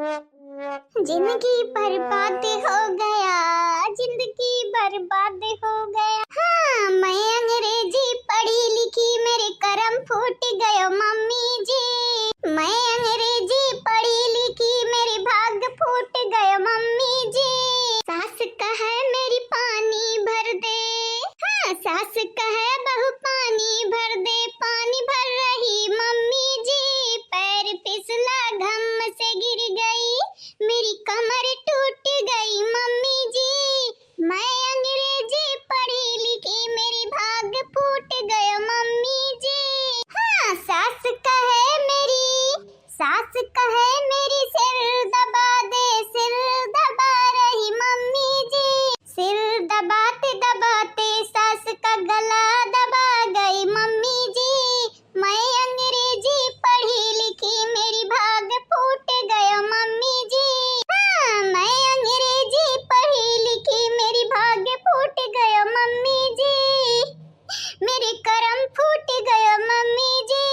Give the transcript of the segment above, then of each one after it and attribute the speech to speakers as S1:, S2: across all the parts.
S1: जिंदगी बर्बाद हो गया, जिंदगी बर्बाद हो गया। हाँ, मैं अंग्रेजी पढ़ी लिखी, मेरे करम फूट गए मम्मी जी। मैं अंग्रेजी पढ़ी लिखी, मेरे भाग फूट गए मम्मी जी। सास कहे मेरी पानी भर दे, हाँ सास कहे बहू पानी भर दे, पानी भर रही मम्मी जी। पैर फिसला घम से गिर गई, मेरी कमर टूट गई मम्मी जी। मैं अंग्रेजी पढ़ी लिखी, मेरी भाग फूट गए मम्मी जी। हाँ सास कहे मेरी सिर दबा दे, सिर दबा रही मम्मी जी। सिर दबाते दबाते सास का गला दबा गई मम्मी जी। मैं अंग्रेजी पढ़ी लिखी, मेरी भाग फूट गया मम्मी जी। हाँ, मैं अंग्रेजी पढ़ी लिखी, मेरी भाग फूट गया मम्मी जी। मेरे करम फूट गया मम्मी जी।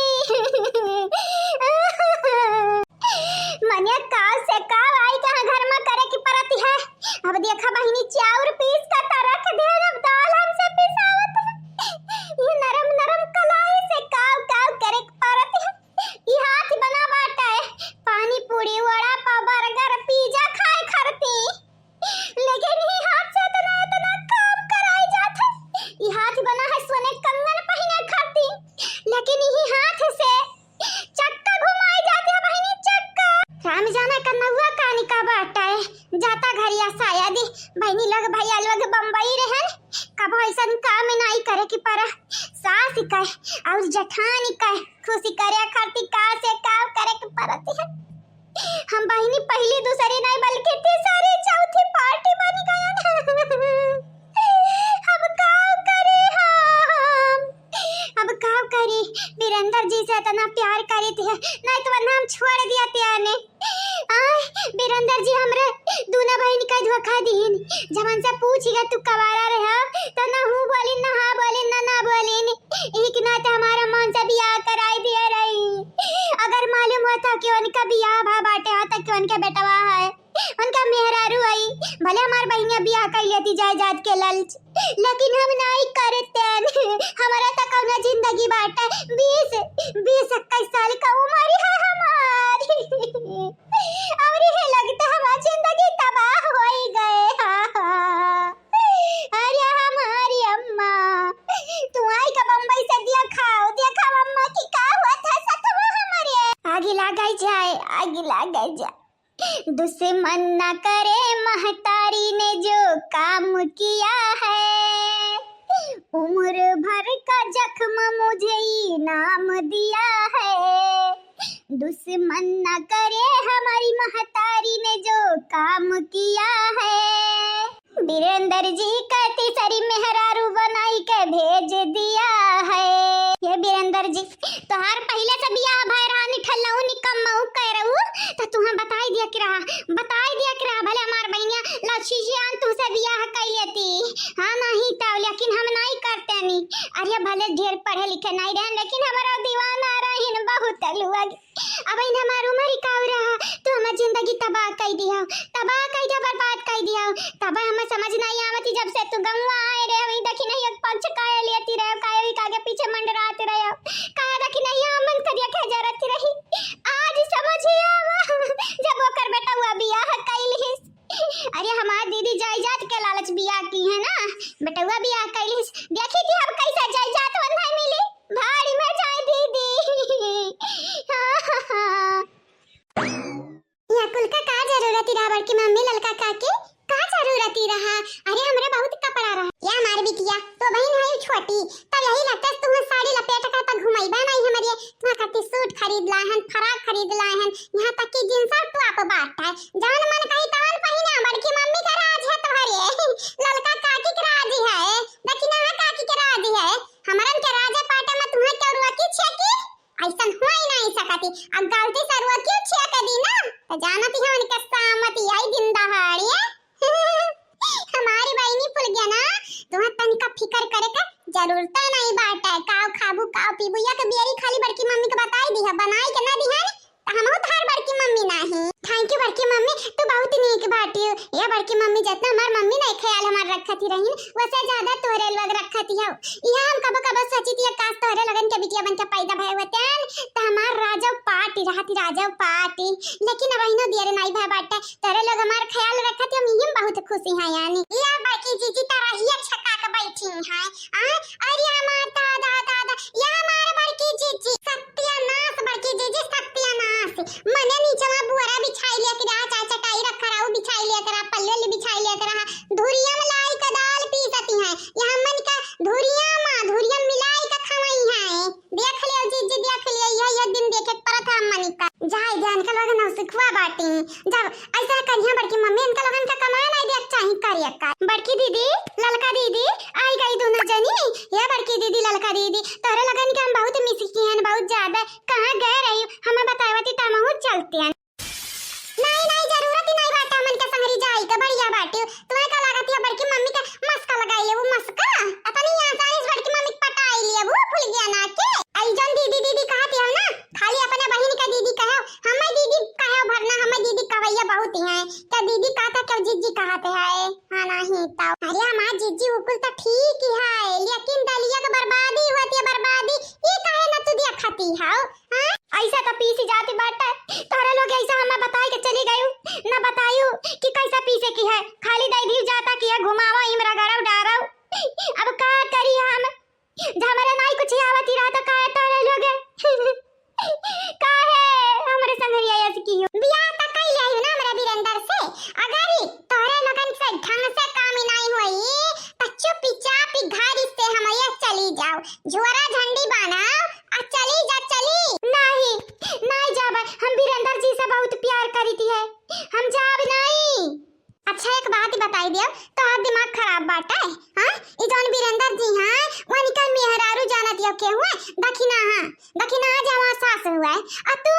S1: मनिया काल से काल आई कहाँ घर में करे की परती है। अब देखा बहिनी चाउर पीस का रख दे, अब दाल हमसे पिसावत है। ये नरम नरम कलाई से काव काव करे की परती है। ये हाथ बना बाटा है, पानी पूरी वड़ा पाव बर्गर पिज्जा खाए खरती, लेकिन ये हाथ से इतना काम कराई जाता है। ये हाथ बना है सोने कंगन पहने खरती, लेकिन ये हाथ से चक्का घुमाई जाती है बहिनी, चक्का। राम जाना कन्नौआ कानी का बाटा है, जाता घरिया शायद बहिनी लग भैया लोग बम्बई रहन, कब ऐसा काम नहीं करे की पर सास कहे और जठानी कहे खुशी करे खाती का से काम करे की परती है। हम बहिनी पहली दूसरी नहीं बल्कि तीसरी चौथी पार्टी बन गए। अब काम करे हम, अब काम करे। वीरेंद्र जी से इतना प्यार करी थी, नहीं तो नाम छोड़ दिया त्याने। वीरेंद्र जी हमरे दूना बहन का धोखा दीन, जवन से पूछिगा तू कवारा रहा तो ना हूँ बोली ना हाँ बोली ना बोली। एक नाते हमारा मन से बियाह कराई दिया रही। अगर मालूम होता कि उनका बियाह भा बाटे आता कि उनका बेटवा है, उनका मेहरारू आई, भले हमार बहनिया बियाह कर लेती जायदाद के लालच, लेकिन हम नहीं करते। हमारा तक कौनो जिंदगी बाटे 20-21 साल का उम्र है हमारी, और ये लगता हमारी जिंदगी तबाह हो गए। अरे हमारी अम्मा तू आई का बम्बई से देखा अम्मा की का हुआ था सतवा हमारे। आगे लगाई जाए दुश्मन न करे महतारी ने जो काम किया है, उम्र भर का जख्म मुझे इनाम दिया है। दुश्मन न करे हमारी महतारी ने जो काम किया है। वीरेंद्र जी कहती सरी मेहरारू बनाई के भेज दिया है। ये वीरेंद्र जी तोहार पहले से बियाह भय रहा निठल्लाऊ निकम्माऊ कह रहू तो तुम्हें बताई दिया कि रहा भले हमार बहनिया लच्छी जान तू से बियाह कर लेती। हाँ नहीं तो लेकिन हम नहीं करते नहीं। अरे भले ढेर पढ़े लिखे नहीं रहे, लेकिन हमारा दीवाना रहीन बहुत लुआ। अब इन हमार उम्र ही काव रहा तो हम जिंदगी तबाह कर दिया, बर्बाद कर दिया। तब हमें समझ नहीं आवती जब से तू गंवा आए रे, वही देखी नहीं एक पंच काया लेती रहे, काया भी कागे पीछे मंडराते रहे, काया देखी नहीं मन करिया के जरती रही। आज समझ आवा जब ओकर बेटा हुआ बियाह कैलिस। अरे हमार दीदी जायदाद के लालच बियाह की है ना, बेटवा बियाह कैलिस। देखी थी अब कैसा जायदाद बंधाई मिली, भाड़ी में जाए दीदी। या कुल का जरूरत रहा बड़की मम्मी ललका काके का जरूरत रहा। अरे हमरे बहुत कपड़ा रहा या हमारे भी किया तो बहन है छोटी तब यही लगता है तुम्हें साड़ी लपेट कर तक घुमाईबा नहीं हमारे। तुम्हारा कति सूट खरीद लाहन, फराक खरीद लाहन, यहाँ तक कि जींस और टॉप बाटा है। जान मन कही तवन पहिना। बड़की मम्मी का राज है तुम्हारे, ललका काकी का राज है, दक्षिणा काकी का राज है। हमारन के राजा पाटा में तुम्हें क्या रुआ की छे की ऐसा हो ही नहीं सकती। अब गलती से रुआ क्यों छे कर दी ना तो जानती है उनका सामती आई दिन दहाड़िए। हमारी बहनी फुल गया ना, तुम्हें तन का फिकर करे का जरूरत नहीं बाटा है। काव खाबू काव पीबू या के बियरी खाली बड़की मम्मी के बताई दी है, बनाई के ना दी है तो हम थार बड़की मम्मी नहीं। थैंक यू बड़की बाटी ये बड़की मम्मी जितना हमार मम्मी नहीं ख्याल हमार रखती रही वैसे ज्यादा तोहरे लोग रखती हो। यहाँ हम कबो कबो सोची थी काश तोहरे लगन के बिटिया बन के पैदा भय होतन त हमार राजव पार्टी रहती राजव पार्टी, लेकिन अब इनो दियर नहीं भय बाटे तोहरे लोग हमार ख्याल रखती हम यही बहुत खुशी है। यानी या बाकी जीजी तरह ही छक्का के बैठी है अरे माता दादा या हमारे बड़की जीजी सत्यानाश बड़की जीजी सत्यानाश मने नीचे में बुआरा बिछाई ले के चाचा चटाई रखा रहा बिछाई ले करा पल्ले ले बिछाई ले करा धुरिया में लाई का दाल पीसती है यहाँ मन का धुरिया मिलाई का खवाई है। देख लियो जीजी देख लियो यह दिन देखे परत हम मनी का जाए ध्यान का लगन न सिखवा बाटी जब ऐसा कन्या बड़की मम्मी इनका लगन का कमाया नहीं देख चाही करिया का बड़की दीदी ललका दीदी आई गई दोनों जनी ये बड़की दीदी ललका दीदी तोरे लगन के हम बहुत मिस किए हैं बहुत ज्यादा कहां गए रही हमें बतावती तमहु चलते हैं। नहीं जरूरत ही नहीं बाटा मन के संगरी जाई का बढ़िया बाटी तुम्हें का लागत है बड़की मम्मी का मस्का लगाई है वो मस्का अपनी यहां सारी बड़की मम्मी पटाई लिया वो भूल गया ना के आई जन दीदी दीदी कहती हो ना खाली अपने बहन का दीदी कहो हमें दीदी कहो भरना हमें दीदी कवैया बहुत ही है तो दीदी कहता क्यों जीजी कहते है हां नहीं तो अरे हमार जीजी उकुल तो ठीक ही है लेकिन दलिया का बर्बादी होती है बर्बादी ये काहे न तू दिया खाती है हां ऐसा तो पीसी जाती बाटा तारा लोग ऐसा हमें बताई के चली गई ना बतायू कि कैसा पीसे की है खाली दई दी जाता कि है घुमावा इमरा गरव डारव अब का करी हम हमारे नहीं कुछ आवती रहा तो का तारे लोग का है हमारे संगरिया ऐसे की हो बियाह तक कई लिया ना हमारे वीरेंद्र से अगर ही तोरे लोगन से ढंग से काम नहीं हुई तो चुपचाप घर से हम ये चली जाओ जुआरा झंडी बनाओ आ चली नहीं जाब हम वीरेंद्र जी से बहुत प्यार करती है हम जाब नहीं। अच्छा एक बात ही बताई दियो तो आप दिमाग खराब बाटा है हां ई जौन वीरेंद्र जी हां वो निकल मेहरारू जानत यो के हुए दखिना जवा सास हुआ है आ तू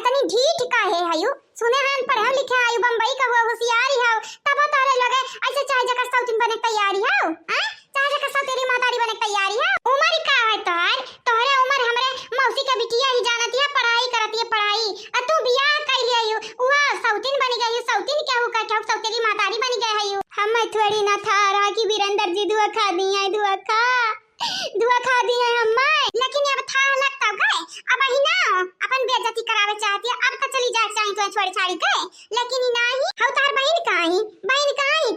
S1: इतनी ढीठ काहे हयू सुने हन पढ़े लिखे आयु बम्बई का हुआ होशियारी हो तब तारे लगे ऐसे चाहे जगह सौतिन बने तैयारी हो हां चाहे जगह सौतेरी मातारी बने तैयारी हो उम्र का है तोहरे उम्र हमरे मौसी का बिटिया ही जानती है पढ़ाई करती है पढ़ाई आ तू बियाह कर लियू वाह सौतिन बनी गई सौतिन क्या हो का सौतेरी मातारी बनी गई है हम थोड़ी ना था रहा कि वीरेंद्र जी धुआ खा दी है धुआ खा दी है हम लेकिन अब था लगता गए अब ही ना अपन बेइज्जती करावे चाहती है अब तो चली जा चाहे तो छोड़ी छाड़ी गए लेकिन नहीं हम तार बहन कहां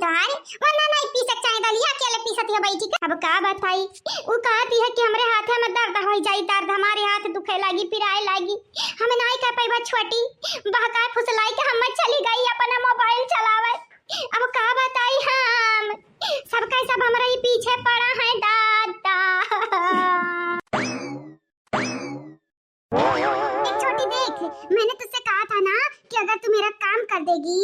S1: तार वरना नहीं पी सकता है दलिया अकेले पी सकती है बैठी अब का बताई वो कहती है कि हमरे हाथ में दर्द हो जाई दर्द हमारे हाथ दुखे लगी पिराए लगी हमें नहीं कर पाई छोटी बहका फुसलाई के हम चली गई अपना मोबाइल चलावे अब का बताई हम सबका सब हमारे ही पीछे पड़ा है दादा। एक छोटी देख मैंने तुझसे कहा था ना कि अगर तू मेरा काम कर देगी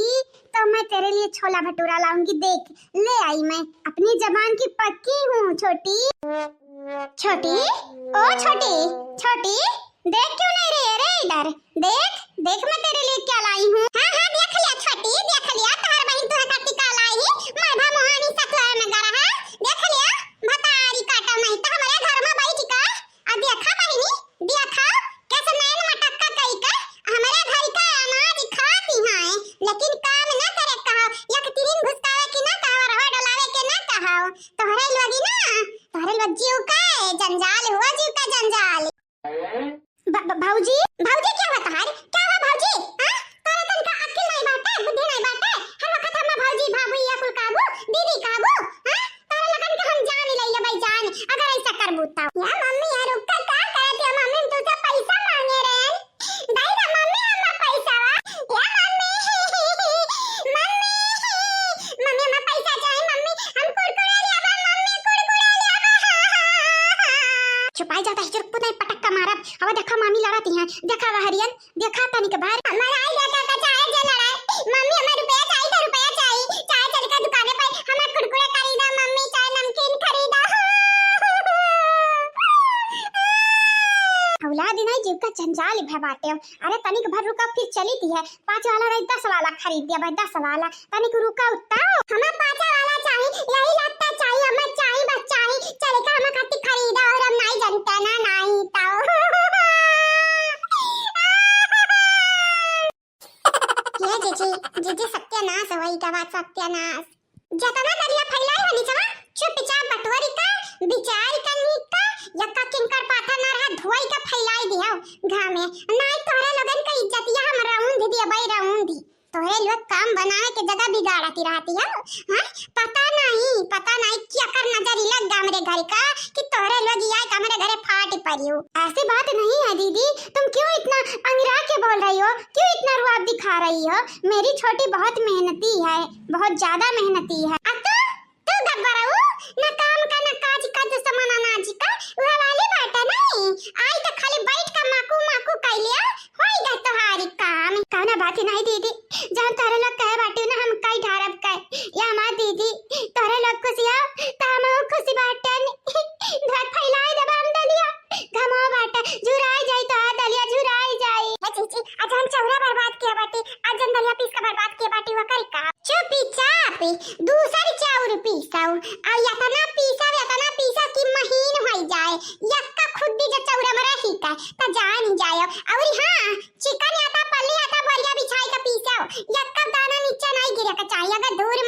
S1: तो मैं तेरे लिए छोला भटूरा लाऊंगी देख ले आई मैं अपनी जबान की पक्की हूँ छोटी ओ छोटी देख क्यों नहीं रही रे इधर देख मैं तेरे लिए क्या लाई हूँ हाँ देख लिया छोटी देख लिया तार बहन तुहे खाती का लाई माधा मोहानी सकला में गरा है देख लिया भतारी काटा नहीं तो हमारे घर में बैठ का आ देखा बहनी देखा कैसे नैन मटक्का कई का हमारे घर का अनाज खाती हैं लेकिन काम ना करे कहो एक तीन घुसकावे की ना कहो रवा डलावे के ना कहो तोहरे लोगी ना तोहरे लोग जीव का जंजाल हुआ जीव का जंजाल भाऊजी क्या हुआ भाऊजी हां तारे तन का अक्ल नहीं बाटे बुद्धि नहीं बाटे हम वक्त हम भाऊजी भाभी या कुल काबू दीदी काबू हां तारे लगन के हम जान ले भाई जान अगर ऐसा करबू तो या मम्मी यार रुक का कहते हैं मम्मी तुझसे पैसा मांगे रे दाई ना मम्मी हम पैसा वा या मम्मी हम पैसा चाहिए मम्मी हम कुरकुरे लिया मम्मी छुपाई जाता है चुप नहीं पटक्का मारब अब देखा मामी लड़ती हैं देखा हरियन देखा तनी के बाहर हमारा आई बेटा का चाहे जे लड़ाई मम्मी हमें रुपया चाहिए चाहे चल के दुकाने पर हमें कुरकुरे खरीदा मम्मी चाहे नमकीन खरीदा औलाद नहीं जीव का जंजाल भय बाटे अरे तनिक भर रुका फिर चली थी है 5 वाला नहीं 10 वाला खरीद दिया भाई 10 वाला तनिक रुका उताओ हमें 5 वाला चाहिए यही लगता चाहिए हमें चाहिए बस चाहिए चल के हमें खाती खरीदा और हम नहीं जानते ना नहीं ताओ ये जीजी सत्यानाश होई का बात सत्यानाश। जतना दरिया फैलाई हनी चला चुपचाप बटवरी का विचार करनी का यक्का किनकर पाथा ना रहा धोई का फैलाई दिया घामे नाई तोरे लोगन का इज्जतिया हम राउंड दिया भाई राउंड दी तोरे लोग काम बनाए के जगह बिगाड़ती रहती है हां पता नहीं क्या कर नजर लग गा मेरे घर का कि तोरे लोग आए का मेरे घरे फाट पड़ियो। ऐसी बात नहीं है दीदी, तुम क्यों इतना अंगरा के बोल रही हो, क्यों इतना रुआब दिखा रही हो? मेरी छोटी बहुत मेहनती है, बहुत ज्यादा मेहनती है। तू गब्बराऊ ना काम का ना काज का जो समाना नाजी का वह वाली बात है नहीं। आई तो खाली बैठ का माकू कह लिया होई गई तुम्हारी काम कहना बात ही नहीं दीदी। जहां तारे लोग कहे बाटी ना हम कई ढारब कहे या मां दीदी तारे लोग खुशिया ताम खुशी बाटन घर फैलाए दे हम दलिया घमो बाटा जुराई जाई तो दलिया जुराई जाई। चीची आज हम चौरा बर्बाद किया बाटी आज हम दलिया पीस का बर्बाद किया बाटी वो करी का चुपी चापी दूसरी चाउर पीसाऊ आ यतना पीसा कि महीन होई जाए यक्का खुद भी जो चौरा में रही का त जान ही जायो। और हां चिकन आता पल्ली आता बढ़िया बिछाई का पीसाओ यक्का दाना नीचे नहीं गिरे का चाहिए अगर दूर